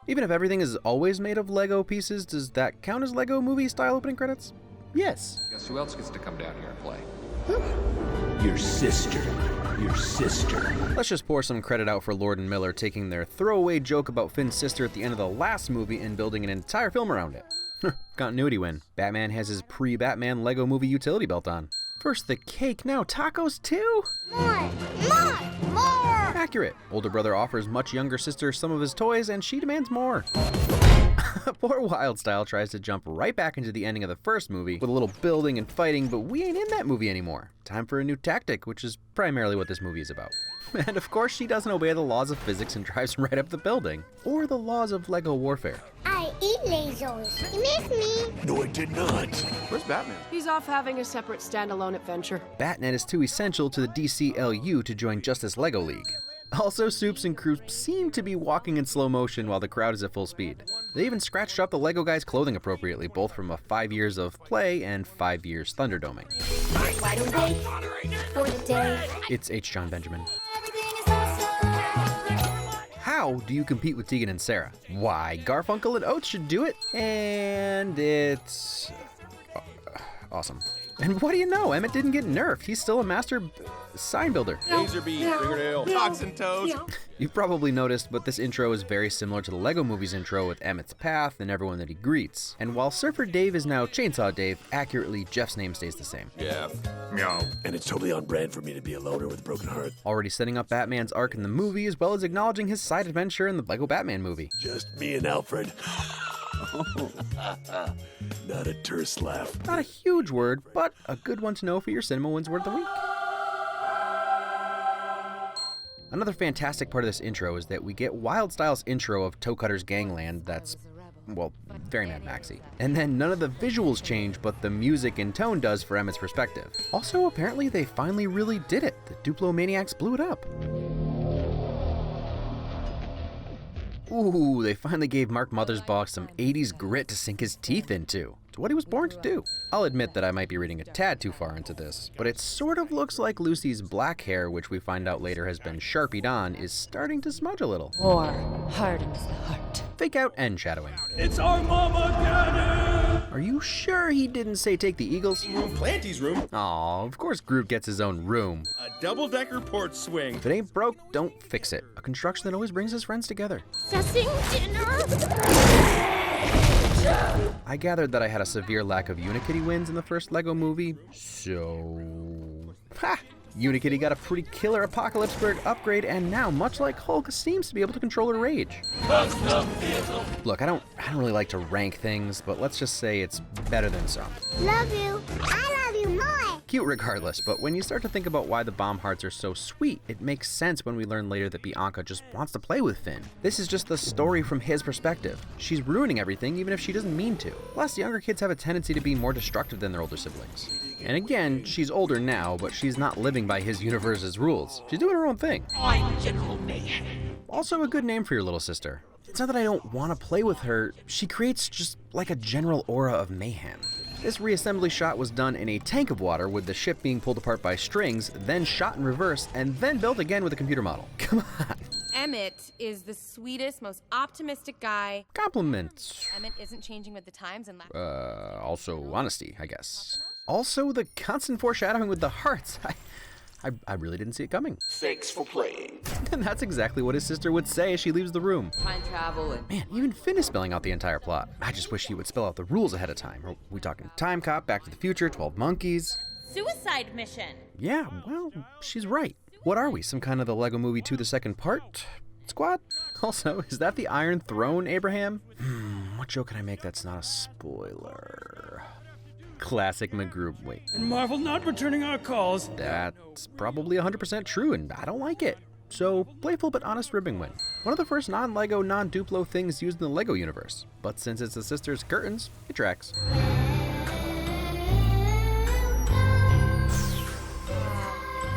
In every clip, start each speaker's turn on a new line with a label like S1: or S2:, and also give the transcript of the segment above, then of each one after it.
S1: Even if everything is always made of Lego pieces, does that count as Lego movie style opening credits? Yes.
S2: Guess who else gets to come down here and play?
S3: Your sister. Your sister.
S1: Let's just pour some credit out for Lord and Miller taking their throwaway joke about Finn's sister at the end of the last movie and building an entire film around it. Continuity win. Batman has his pre-Batman Lego movie utility belt on. First the cake, now tacos too?
S4: More!
S1: Accurate. Older brother offers much younger sister some of his toys and she demands more. Poor Wildstyle tries to jump right back into the ending of the first movie with a little building and fighting, but we ain't in that movie anymore. Time for a new tactic, which is primarily what this movie is about. And of course she doesn't obey the laws of physics and drives right up the building. Or the laws of Lego warfare.
S4: I eat lasers. You miss me?
S3: No, I did not.
S2: Where's Batman?
S5: He's off having a separate standalone adventure.
S1: Batnet is too essential to the DCLU to join Justice Lego League. Also, Soups and Crew seem to be walking in slow motion while the crowd is at full speed. They even scratched up the Lego guy's clothing appropriately, both from 5 years of play and 5 years Thunderdoming.
S4: Wide awake for the day.
S1: It's H. John Benjamin. How do you compete with Tegan and Sarah? Why, Garfunkel and Oates should do it, and it's awesome. And what do you know? Emmett didn't get nerfed. He's still a master sign builder.
S2: Laser beam, fingernail, socks and toes.
S1: You've probably noticed, but this intro is very similar to the Lego Movie's intro with Emmett's path and everyone that he greets. And while Surfer Dave is now Chainsaw Dave, accurately, Jeff's name stays the same.
S2: Jeff. Meow.
S3: And it's totally on brand for me to be a loner with a broken heart.
S1: Already setting up Batman's arc in the movie, as well as acknowledging his side adventure in the Lego Batman movie.
S3: Just me and Alfred. Not a terse laugh.
S1: Not a huge word, but a good one to know for your CinemaWins word of the week. Another fantastic part of this intro is that we get Wildstyle's intro of Toe Cutter's gangland that's, well, very Mad Maxy. And then none of the visuals change, but the music and tone does for Emmett's perspective. Also, apparently they finally really did it. The Duplo Maniacs blew it up. Ooh, they finally gave Mark Mothersbaugh some 80s grit to sink his teeth into. It's what he was born to do. I'll admit that I might be reading a tad too far into this, but it sort of looks like Lucy's black hair, which we find out later has been sharpied on, is starting to smudge a little.
S5: War hardens the heart.
S1: Fake out and shadowing.
S3: It's our mama cannon!
S1: Are you sure he didn't say take the Eagles?
S6: Planty's room.
S1: Aw, of course Groot gets his own room.
S6: A double-decker porch swing.
S1: If it ain't broke, don't fix it. A construction that always brings his friends together.
S4: Sussing dinner.
S1: I gathered that I had a severe lack of Unikitty wins in the first Lego movie, so... Ha! Unikitty got a pretty killer Apocalypse Bird upgrade, and now, much like Hulk, seems to be able to control her rage. Look, I don't really like to rank things, but let's just say it's better than some.
S4: Love you. I love you more.
S1: Cute regardless, but when you start to think about why the bomb hearts are so sweet, it makes sense when we learn later that Bianca just wants to play with Finn. This is just the story from his perspective. She's ruining everything even if she doesn't mean to. Plus, younger kids have a tendency to be more destructive than their older siblings. And again, she's older now, but she's not living by his universe's rules. She's doing her own thing.
S3: I'm General Mayhem.
S1: Also a good name for your little sister. It's not that I don't want to play with her, she creates just like a general aura of mayhem. This reassembly shot was done in a tank of water with the ship being pulled apart by strings, then shot in reverse, and then built again with a computer model. Come on.
S7: Emmett is the sweetest, most optimistic guy.
S1: Compliments.
S7: Emmett isn't changing with the times and
S1: Also honesty, I guess. Also the constant foreshadowing with the hearts. I really didn't see it coming.
S3: Thanks for playing.
S1: And that's exactly what his sister would say as she leaves the room.
S7: time travel and
S1: Man, even Finn is spelling out the entire plot. I just wish he would spell out the rules ahead of time. Are we talking Time Cop, Back to the Future, 12 Monkeys?
S7: suicide mission.
S1: Yeah, well, she's right. What are we, some kind of the Lego Movie 2 the second part squad? Also, is that the Iron Throne, Abraham? What joke can I make that's not a spoiler? Classic McGroup. Wait,
S6: And Marvel not returning our calls.
S1: that's probably 100% true, and I don't like it. So, playful but honest ribbing win. One of the first non-Lego, non-Duplo things used in the Lego universe. But since it's the sisters' curtains, it tracks.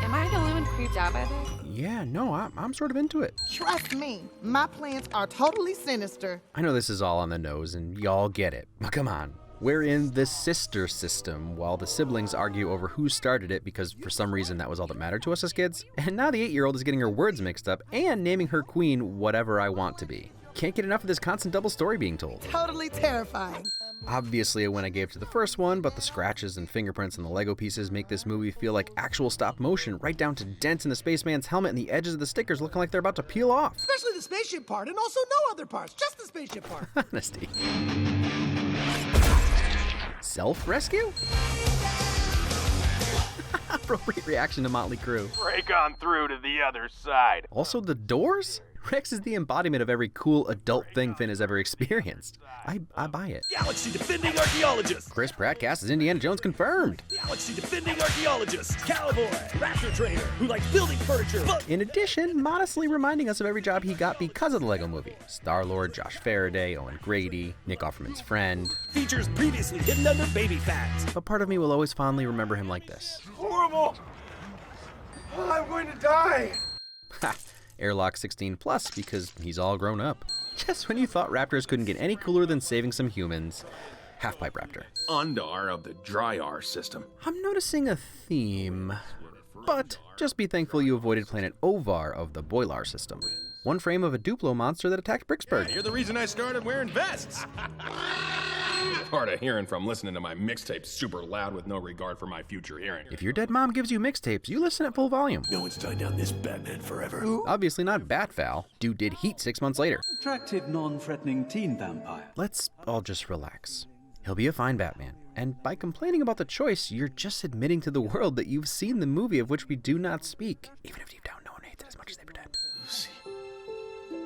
S7: Am I the only one creeped out by this?
S1: Yeah, no, I'm sort of into it.
S8: Trust me, my plans are totally sinister.
S1: I know this is all on the nose, and y'all get it. But come on. We're in the sister system, while the siblings argue over who started it because for some reason that was all that mattered to us as kids. And now the 8-year-old is getting her words mixed up and naming her queen whatever I want to be. Can't get enough of this constant double story being told.
S8: Totally terrifying.
S1: Obviously a win I gave to the first one, but the scratches and fingerprints on the Lego pieces make this movie feel like actual stop motion, right down to dents in the spaceman's helmet and the edges of the stickers looking like they're about to peel off.
S9: Especially the spaceship part, and also no other parts, just the spaceship part.
S1: Honesty. Self-rescue? Appropriate reaction to Motley Crue.
S6: Break on through to the other side.
S1: Also, the doors? Rex is the embodiment of every cool adult thing Finn has ever experienced. I buy it.
S3: Galaxy defending archaeologist.
S1: Chris Pratt cast as Indiana Jones confirmed.
S3: Galaxy defending archaeologist. Cowboy. Raptor trainer who likes building furniture.
S1: In addition, modestly reminding us of every job he got because of the Lego movie. Star-Lord, Josh Faraday, Owen Grady, Nick Offerman's friend.
S3: Features previously hidden under baby fat.
S1: But part of me will always fondly remember him like this.
S6: Horrible. I'm going to die.
S1: Ha! Airlock 16 plus because he's all grown up. Just when you thought Raptors couldn't get any cooler than saving some humans. Half-pipe Raptor.
S6: Undar of the Dryar system.
S1: I'm noticing a theme. But just be thankful you avoided planet Ovar of the Boilar system. One frame of a Duplo monster that attacked Bricksburg.
S6: You're the reason I started wearing vests. Hard of hearing from listening to my mixtapes super loud with no regard for my future hearing.
S1: If your dead mom gives you mixtapes, you listen at full volume.
S3: No one's tying down this Batman forever.
S1: Obviously not Batval. Dude did Heat 6 months later.
S10: Attractive, non-threatening teen vampire.
S1: Let's all just relax. He'll be a fine Batman. And by complaining about the choice, you're just admitting to the world that you've seen the movie of which we do not speak. Even if deep down no one hates it as much as they pretend.
S3: Lucy,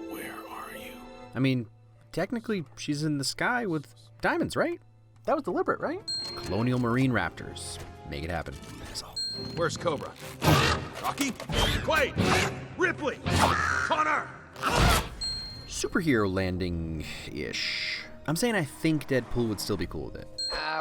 S3: where are you?
S1: I mean, technically, she's in the sky with diamonds, right? That was deliberate, right? Colonial Marine Raptors. Make it happen. That is all.
S6: Where's Cobra? Rocky? Clay! Ripley! Connor!
S1: Superhero landing-ish. I'm saying I think Deadpool would still be cool with it.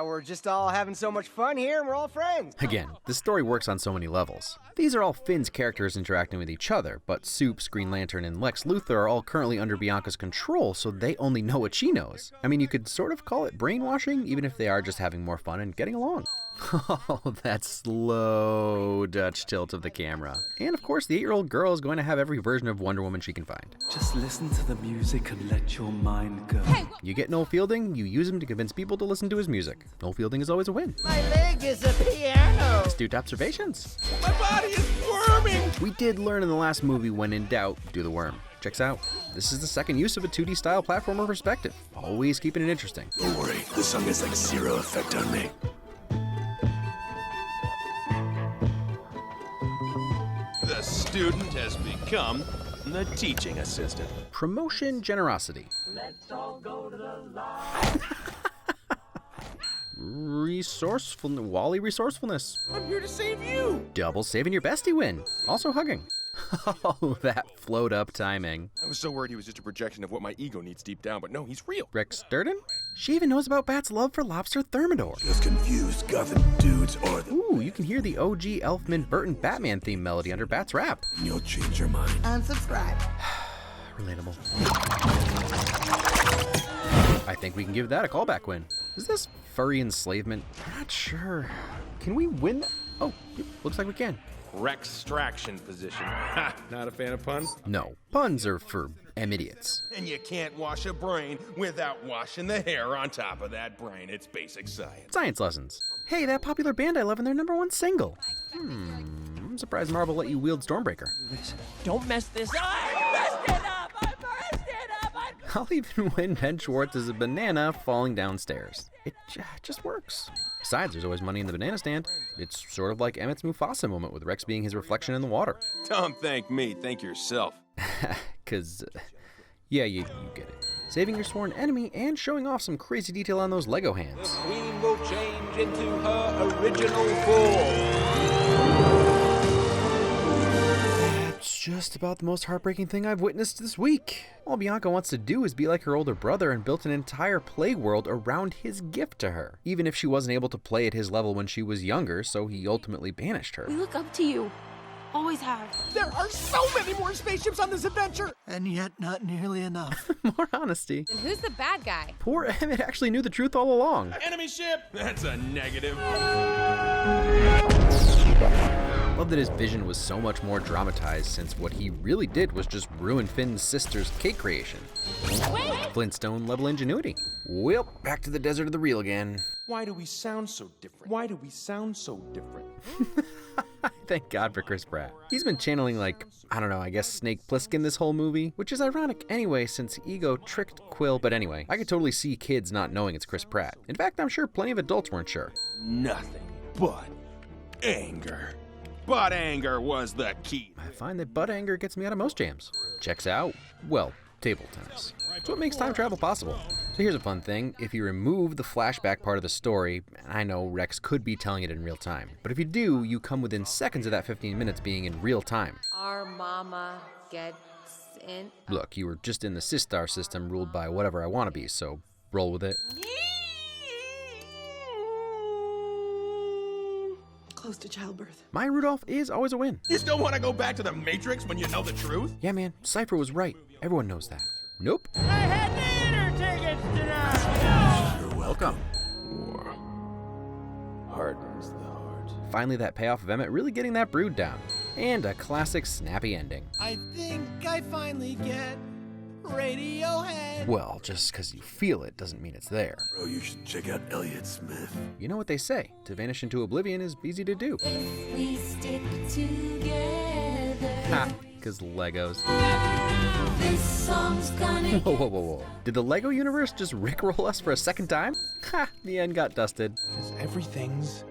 S9: We're just all having so much fun here, and we're all friends.
S1: Again, this story works on so many levels. These are all Finn's characters interacting with each other, but Soups, Green Lantern, and Lex Luthor are all currently under Bianca's control, so they only know what she knows. I mean, you could sort of call it brainwashing, even if they are just having more fun and getting along. Oh, that slow Dutch tilt of the camera. And of course, the 8-year-old girl is going to have every version of Wonder Woman she can find.
S10: Just listen to the music and let your mind go.
S1: You get Noel Fielding, you use him to convince people to listen to his music. Noel Fielding is always a win.
S9: My leg is a piano.
S1: Astute observations.
S6: My body is worming!
S1: We did learn in the last movie, when in doubt, do the worm. Checks out. This is the second use of a 2D style platformer perspective. Always keeping it interesting.
S3: Don't worry, the song has like zero effect on me.
S6: The student has become the teaching assistant.
S1: Promotion generosity.
S3: Let's all go to the light.
S1: Wally resourcefulness.
S9: I'm here to save you.
S1: Double saving your bestie win. Also hugging. Oh, that float up timing.
S6: I was so worried he was just a projection of what my ego needs deep down, but no, he's real.
S1: Rex Sturden? She even knows about Bat's love for lobster thermidor.
S3: Just confused Gotham dudes or the...
S1: Ooh, you can hear the OG Elfman Burton Batman theme melody under Bat's rap.
S3: You'll change your mind.
S8: Unsubscribe.
S1: Relatable. I think we can give that a callback win. Is this furry enslavement? I'm not sure. Can we win that? Oh, looks like we can.
S6: Rextraction position. Ha! Not a fan of puns?
S1: No, puns are for idiots.
S6: And you can't wash a brain without washing the hair on top of that brain. It's basic science.
S1: Science lessons. Hey, that popular band I love and their #1 single. I'm surprised Marvel let you wield Stormbreaker.
S9: Don't mess this up.
S1: I'll even win Ben Schwartz as a banana falling downstairs. It just works. Besides, there's always money in the banana stand. It's sort of like Emmett's Mufasa moment with Rex being his reflection in the water.
S6: Don't thank me, thank yourself.
S1: Cause, yeah, you get it. Saving your sworn enemy and showing off some crazy detail on those Lego hands.
S3: The queen will change into her original form.
S1: It's just about the most heartbreaking thing I've witnessed this week. All Bianca wants to do is be like her older brother and built an entire play world around his gift to her, even if she wasn't able to play at his level when she was younger, so he ultimately banished her.
S5: We look up to you. Always have.
S9: There are so many more spaceships on this adventure.
S8: And yet not nearly enough.
S1: More honesty.
S7: And who's the bad guy?
S1: Poor Emmett actually knew the truth all along.
S6: Enemy ship! That's a negative.
S1: Love that his vision was so much more dramatized, since what he really did was just ruin Finn's sister's cake creation. Flintstone level ingenuity. Well, back to the desert of the real again.
S6: Why do we sound so different? Why do we sound so different?
S1: Thank God for Chris Pratt. He's been channeling I guess Snake Plissken this whole movie, which is ironic anyway since Ego tricked Quill, but anyway, I could totally see kids not knowing it's Chris Pratt. In fact, I'm sure plenty of adults weren't sure.
S6: Nothing but anger. But anger was the key.
S1: I find that butt anger gets me out of most jams. Checks out, well, table tennis. It's what makes time travel possible. So here's a fun thing. If you remove the flashback part of the story, I know Rex could be telling it in real time, but if you do, you come within seconds of that 15 minutes being in real time.
S7: Our mama gets in.
S1: Look, you were just in the Sistar system ruled by whatever I want to be, so roll with it.
S5: Close to childbirth.
S1: My Rudolph is always a win.
S6: You still want to go back to the Matrix when you know the truth?
S1: Yeah, man, Cypher was right. Everyone knows that. Nope.
S3: I had theater tickets tonight.
S6: You're welcome. War hardens the heart.
S1: Finally, that payoff of Emmett really getting that brood down. And a classic snappy ending.
S9: I think I finally get Radiohead.
S1: Well, just because you feel it doesn't mean it's there.
S10: Bro, you should check out Elliott Smith.
S1: You know what they say, to vanish into oblivion is easy to do.
S4: If we stick together.
S1: Ha, because Legos.
S4: This song's gonna
S1: Whoa, whoa, whoa, whoa. Did the Lego universe just rickroll us for a second time? Ha, the end got dusted.
S6: Because everything's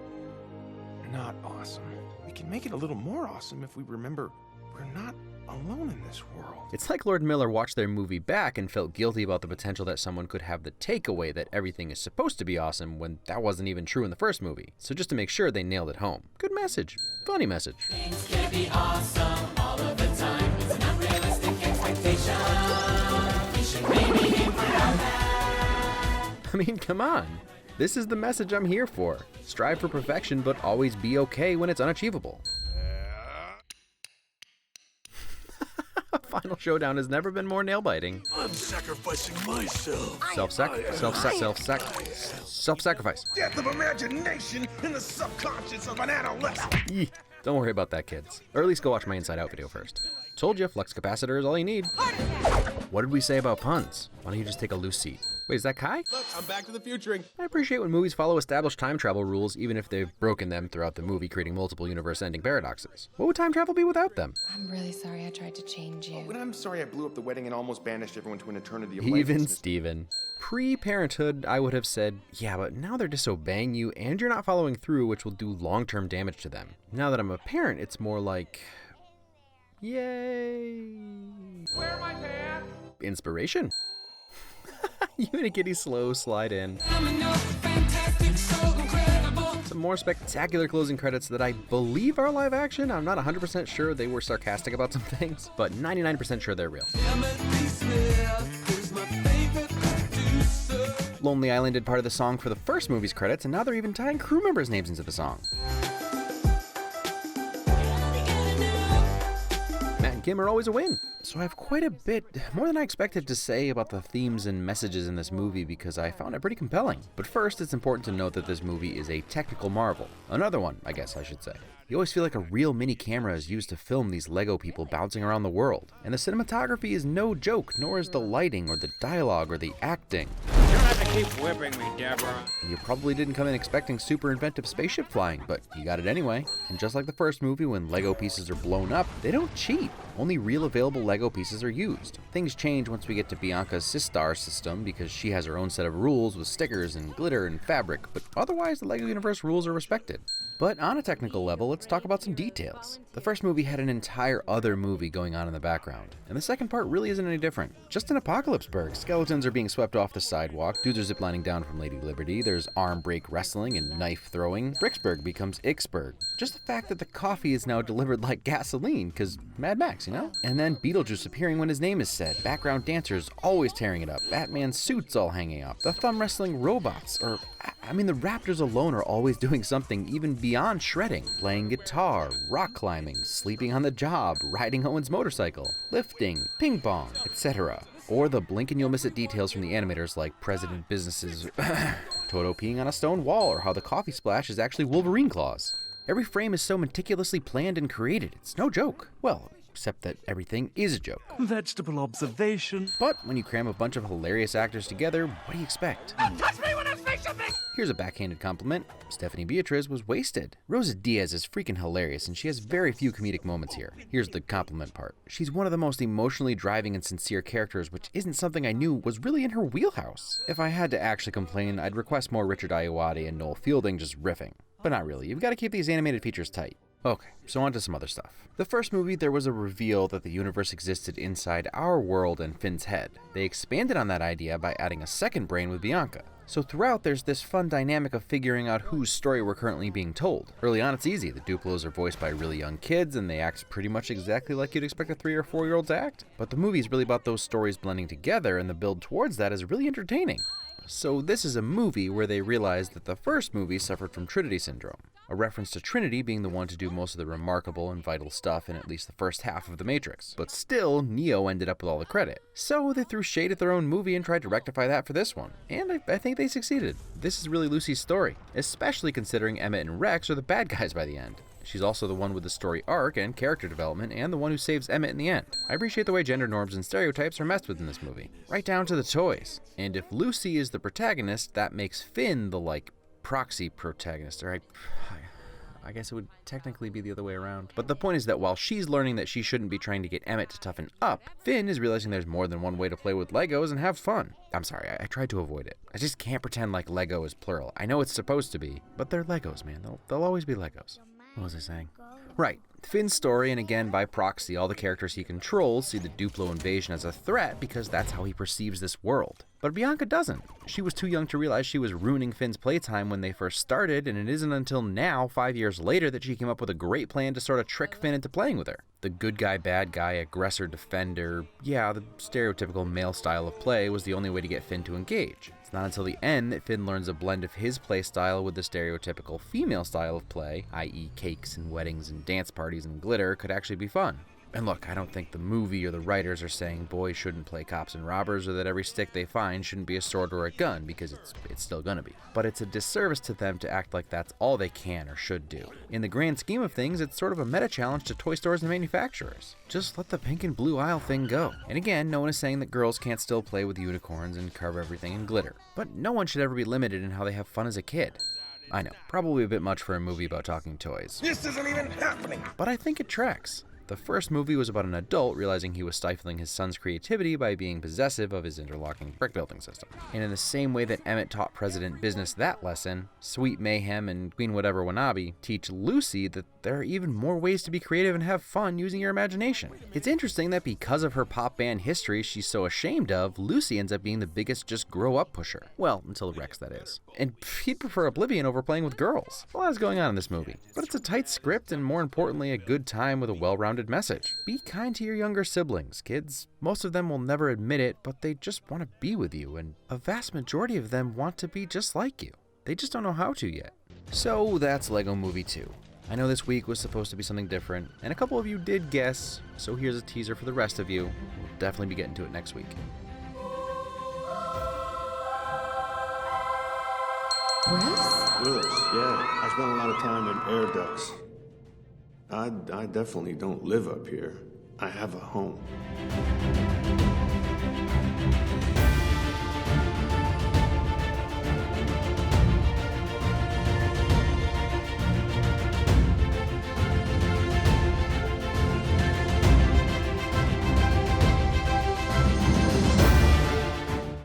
S6: not awesome. We can make it a little more awesome if we remember we're not alone in this world.
S1: It's like Lord Miller watched their movie back and felt guilty about the potential that someone could have the takeaway that everything is supposed to be awesome when that wasn't even true in the first movie. So just to make sure they nailed it home. Good message. Funny message.
S3: Things can be awesome all of the time. It's an unrealistic expectation. We should maybe aim for that.
S1: I mean, come on. This is the message I'm here for. Strive for perfection, but always be okay when it's unachievable. Final Showdown has never been more nail-biting.
S10: I'm sacrificing myself.
S1: Self-sacrifice.
S6: Death of imagination in the subconscious of an adolescent.
S1: Yee. Don't worry about that, kids. Or at least go watch my Inside Out video first. Told you, flux capacitor is all you need. What did we say about puns? Why don't you just take a loose seat? Wait, is that Kai?
S6: Look, I'm back to the future.
S1: I appreciate when movies follow established time travel rules, even if they've broken them throughout the movie, creating multiple universe-ending paradoxes. What would time travel be without them?
S7: I'm really sorry I tried to change you.
S6: When I'm sorry I blew up the wedding and almost banished everyone to an eternity of life.
S1: Even Steven. Pre-parenthood, I would have said, yeah, but now they're disobeying you and you're not following through, which will do long-term damage to them. Now that I'm a parent, it's more like, yay.
S3: Where are my pants?
S1: Inspiration. You and a kitty slow slide in. Some more spectacular closing credits that I believe are live action. I'm not 100% sure they were sarcastic about some things, but 99% sure they're real. Lonely Island did part of the song for the first movie's credits, and now they're even tying crew members' names into the song. Matt and Kim are always a win. So I have quite a bit, more than I expected, to say about the themes and messages in this movie because I found it pretty compelling. But first, it's important to note that this movie is a technical marvel. Another one, I guess I should say. You always feel like a real mini camera is used to film these Lego people bouncing around the world. And the cinematography is no joke, nor is the lighting or the dialogue or the acting.
S3: You don't have to keep whipping me, Deborah.
S1: You probably didn't come in expecting super inventive spaceship flying, but you got it anyway. And just like the first movie, when Lego pieces are blown up, they don't cheat. Only real available Lego pieces are used. Things change once we get to Bianca's Sistar system because she has her own set of rules with stickers and glitter and fabric, but otherwise the Lego Universe rules are respected. But on a technical level, let's talk about some details. The first movie had an entire other movie going on in the background, and the second part really isn't any different. Just in Apocalypseburg, skeletons are being swept off the sidewalk, dudes are ziplining down from Lady Liberty, there's arm break wrestling and knife throwing, Bricksburg becomes Ixburg. Just the fact that the coffee is now delivered like gasoline, cause Mad Max, you know? And then Beetlejuice appearing when his name is said, background dancers always tearing it up, Batman's suits all hanging up, the thumb wrestling robots, or I mean the Raptors alone are always doing something even beyond shredding, playing guitar, rock climbing, sleeping on the job, riding Owen's motorcycle, lifting, ping pong, etc. Or the blink and you'll miss it details from the animators like President Business's Toto peeing on a stone wall, or how the coffee splash is actually Wolverine claws. Every frame is so meticulously planned and created, it's no joke. Well, except that everything is a joke.
S10: Vegetable observation.
S1: But when you cram a bunch of hilarious actors together, what do you expect?
S10: Don't touch me when I say something!
S1: Here's a backhanded compliment. Stephanie Beatriz was wasted. Rosa Diaz is freaking hilarious, and she has very few comedic moments here. Here's the compliment part. She's one of the most emotionally driving and sincere characters, which isn't something I knew was really in her wheelhouse. If I had to actually complain, I'd request more Richard Ayoade and Noel Fielding just riffing. But not really, you've got to keep these animated features tight. Okay, so on to some other stuff. The first movie, there was a reveal that the universe existed inside our world and Finn's head. They expanded on that idea by adding a second brain with Bianca. So throughout, there's this fun dynamic of figuring out whose story we're currently being told. Early on, it's easy. The Duplos are voiced by really young kids, and they act pretty much exactly like you'd expect a 3 or 4 year old to act. But the movie is really about those stories blending together, and the build towards that is really entertaining. So this is a movie where they realized that the first movie suffered from Trinity Syndrome, a reference to Trinity being the one to do most of the remarkable and vital stuff in at least the first half of The Matrix. But still, Neo ended up with all the credit. So they threw shade at their own movie and tried to rectify that for this one. And I think they succeeded. This is really Lucy's story, especially considering Emmett and Rex are the bad guys by the end. She's also the one with the story arc and character development, and the one who saves Emmett in the end. I appreciate the way gender norms and stereotypes are messed with in this movie, right down to the toys. And if Lucy is the protagonist, that makes Finn the, proxy protagonist, or I guess it would technically be the other way around. But the point is that while she's learning that she shouldn't be trying to get Emmett to toughen up, Finn is realizing there's more than one way to play with Legos and have fun. I'm sorry, I tried to avoid it. I just can't pretend like Lego is plural. I know it's supposed to be, but they're Legos, man. They'll always be Legos. What was I saying? Right. Finn's story, and again by proxy, all the characters he controls see the Duplo invasion as a threat because that's how he perceives this world. But Bianca doesn't. She was too young to realize she was ruining Finn's playtime when they first started, and it isn't until now, 5 years later, that she came up with a great plan to sort of trick Finn into playing with her. The good guy, bad guy, aggressor, defender, yeah, the stereotypical male style of play was the only way to get Finn to engage. It's not until the end that Finn learns a blend of his play style with the stereotypical female style of play, i.e. cakes and weddings and dance parties and glitter, could actually be fun. And look, I don't think the movie or the writers are saying boys shouldn't play cops and robbers or that every stick they find shouldn't be a sword or a gun, because it's still gonna be. But it's a disservice to them to act like that's all they can or should do. In the grand scheme of things, it's sort of a meta challenge to toy stores and manufacturers. Just let the pink and blue aisle thing go. And again, no one is saying that girls can't still play with unicorns and carve everything in glitter. But no one should ever be limited in how they have fun as a kid. I know, probably a bit much for a movie about talking toys.
S10: This isn't even happening!
S1: But I think it tracks. The first movie was about an adult realizing he was stifling his son's creativity by being possessive of his interlocking brick building system. And in the same way that Emmett taught President Business that lesson, Sweet Mayhem and Queen Whatever Wanabe teach Lucy that there are even more ways to be creative and have fun using your imagination. It's interesting that because of her pop band history she's so ashamed of, Lucy ends up being the biggest just grow up pusher. Well, until Rex, that is. And he'd prefer Oblivion over playing with girls. A lot is going on in this movie, but it's a tight script and more importantly a good time with a well-rounded message. Be kind to your younger siblings, kids. Most of them will never admit it, but they just want to be with you, and a vast majority of them want to be just like you. They just don't know how to yet. So that's Lego Movie 2. I know this week was supposed to be something different, and a couple of you did guess, so here's a teaser for the rest of you. We'll definitely be getting to it next week.
S10: Willis, yeah. I spent a lot of time in air ducts. I definitely don't live up here. I have a home.